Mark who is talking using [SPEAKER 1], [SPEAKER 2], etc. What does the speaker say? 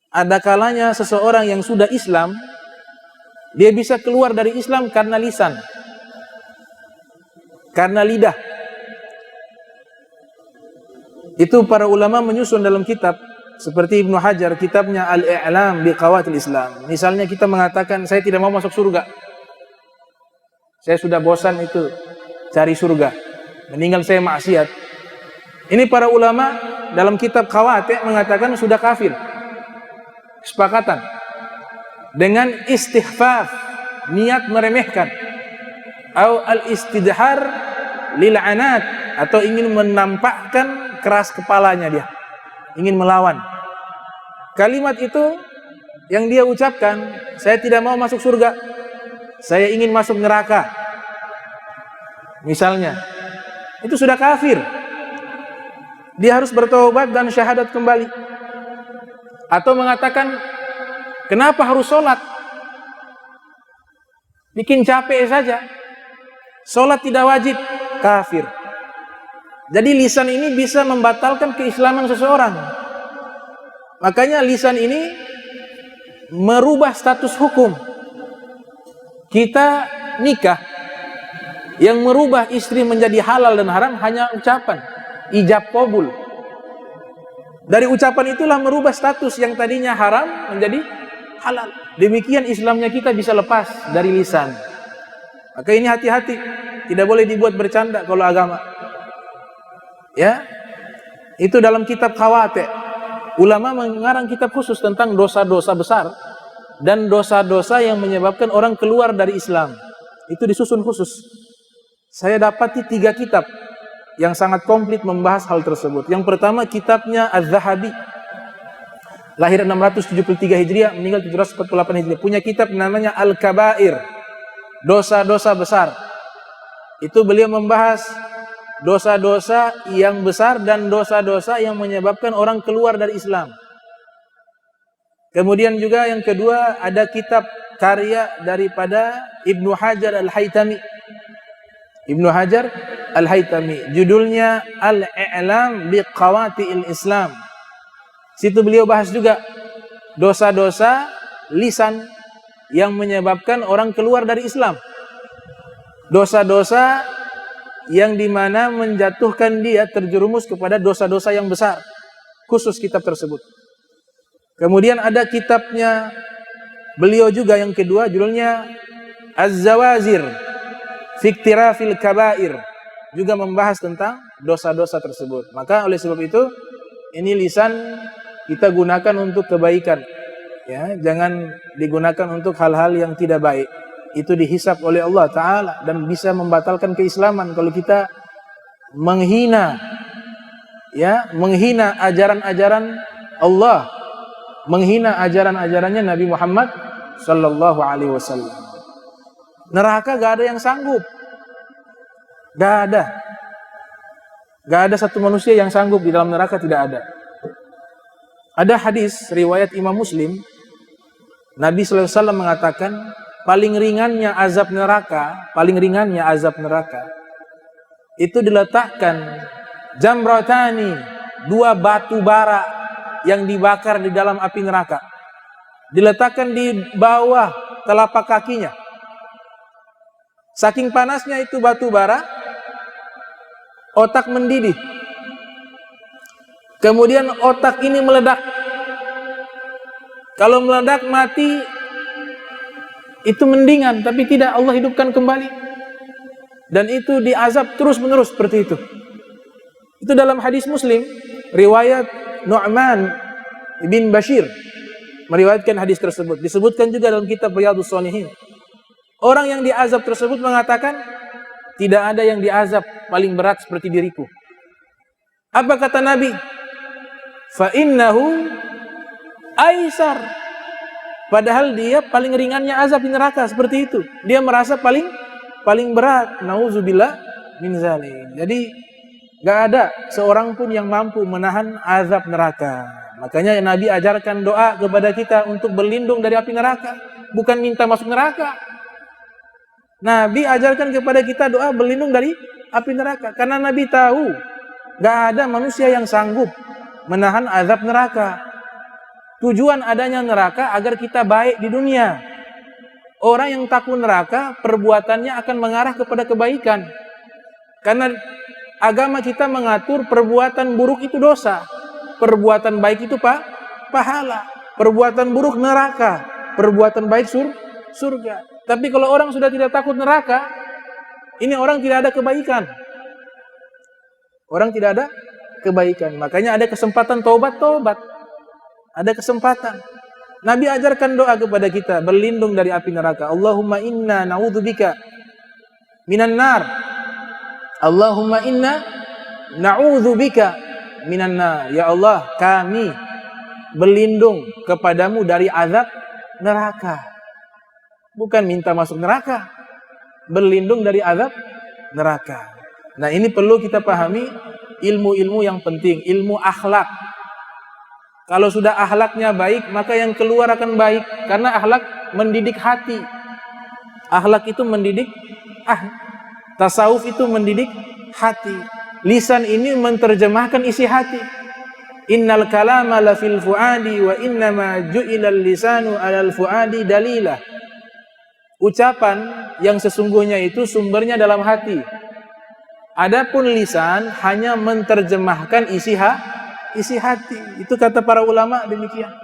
[SPEAKER 1] Ada kalanya seseorang yang sudah Islam, dia bisa keluar dari Islam karena lisan, karena lidah. Itu para ulama menyusun dalam kitab, seperti Ibnu Hajar, kitabnya Al-I'lam Biqawatil Islam. Misalnya kita mengatakan, saya tidak mau masuk surga, saya sudah bosan itu cari surga, meninggal saya maksiat. Ini para ulama dalam kitab Qawati' mengatakan sudah kafir. Kesepakatan dengan istihfaf, niat meremehkan, atau al-istidhar lil'anat, atau ingin menampakkan keras kepalanya, dia ingin melawan. Kalimat itu yang dia ucapkan, saya tidak mau masuk surga, saya ingin masuk neraka, misalnya, itu sudah kafir. Dia harus bertaubat dan syahadat kembali. Atau mengatakan, kenapa harus sholat? Bikin capek saja. Sholat tidak wajib, kafir. Jadi lisan ini bisa membatalkan keislaman seseorang. Makanya lisan ini merubah status hukum. Kita nikah, yang merubah istri menjadi halal dan haram hanya ucapan, ijab qabul. Dari ucapan itulah merubah status yang tadinya haram menjadi halal. Demikian Islamnya kita bisa lepas dari lisan. Maka ini hati-hati, tidak boleh dibuat bercanda kalau agama. Ya, itu dalam kitab Qawati'. Ulama mengarang kitab khusus tentang dosa-dosa besar dan dosa-dosa yang menyebabkan orang keluar dari Islam. Itu disusun khusus. Saya dapati 3 kitab yang sangat komplit membahas hal tersebut. Yang pertama kitabnya Az-Zahabi, lahir 673 Hijriah, meninggal 748 Hijriah. Punya kitab namanya Al-Kabair, dosa-dosa besar. Itu beliau membahas dosa-dosa yang besar dan dosa-dosa yang menyebabkan orang keluar dari Islam. Kemudian juga yang kedua ada kitab karya daripada Ibnu Hajar Al-Haytami. Ibnu Hajar Al-Haytami, judulnya Al-I'lam Biqawati'il Islam. Situ beliau bahas juga dosa-dosa lisan yang menyebabkan orang keluar dari Islam. Dosa-dosa yang dimana menjatuhkan dia terjerumus kepada dosa-dosa yang besar. Khusus kitab tersebut. Kemudian ada kitabnya beliau juga yang kedua, judulnya Az-Zawazir fi Iktirafil Kabair, juga membahas tentang dosa-dosa tersebut. Maka oleh sebab itu, ini lisan kita gunakan untuk kebaikan, ya, jangan digunakan untuk hal-hal yang tidak baik. Itu dihisab oleh Allah Ta'ala dan bisa membatalkan keislaman kalau kita menghina, ya, menghina ajaran-ajaran Allah, menghina ajaran-ajarannya Nabi Muhammad Sallallahu Alaihi Wasallam. Neraka gak ada yang sanggup, gak ada satu manusia yang sanggup di dalam neraka, tidak ada. Ada hadis riwayat Imam Muslim, Nabi Sallallahu Alaihi Wasallam mengatakan, paling ringannya azab neraka itu diletakkan jamratani, 2 batu bara yang dibakar di dalam api neraka, diletakkan di bawah telapak kakinya. Saking panasnya itu batu bara, otak mendidih. Kemudian otak ini meledak. Kalau meledak mati, itu mendingan, tapi tidak, Allah hidupkan kembali. Dan itu diazab terus-menerus seperti itu. Itu dalam hadis Muslim, riwayat Nu'man bin Bashir meriwayatkan hadis tersebut. Disebutkan juga dalam kitab Riyadhus Shalihin. Orang yang diazab tersebut mengatakan, tidak ada yang diazab paling berat seperti diriku. Apa kata Nabi? Fa innahu aisar. Padahal dia paling ringannya azab di neraka seperti itu. Dia merasa paling berat. Nauzubillah min zalim. Jadi gak ada seorang pun yang mampu menahan azab neraka. Makanya Nabi ajarkan doa kepada kita untuk berlindung dari api neraka, bukan minta masuk neraka. Nabi ajarkan kepada kita doa berlindung dari api neraka, karena Nabi tahu Gak ada manusia yang sanggup menahan azab neraka. Tujuan adanya neraka agar kita baik di dunia. Orang yang takut neraka, perbuatannya akan mengarah kepada kebaikan. Karena agama kita mengatur perbuatan buruk itu dosa, perbuatan baik itu pahala, perbuatan buruk neraka, perbuatan baik surga. Tapi kalau orang sudah tidak takut neraka, ini orang tidak ada kebaikan. Orang tidak ada kebaikan. Makanya ada kesempatan tobat. Ada kesempatan. Nabi ajarkan doa kepada kita berlindung dari api neraka. Allahumma inna na'udzubika minan nar. Allahumma inna na'udzubika minan nar. Ya Allah, kami berlindung kepadamu dari azab neraka. Bukan minta masuk neraka, berlindung dari azab neraka. Nah, ini perlu kita pahami ilmu-ilmu yang penting, ilmu akhlak. Kalau sudah akhlaknya baik, maka yang keluar akan baik. Karena akhlak mendidik hati. Akhlak itu mendidik, tasawuf itu mendidik hati. Lisan ini menerjemahkan isi hati. Innal kalama la fil fuadi wa innama ju'ilal lisanu alal fuadi dalilah. Ucapan yang sesungguhnya itu sumbernya dalam hati. Adapun lisan hanya menerjemahkan isi hati. Itu kata para ulama demikian.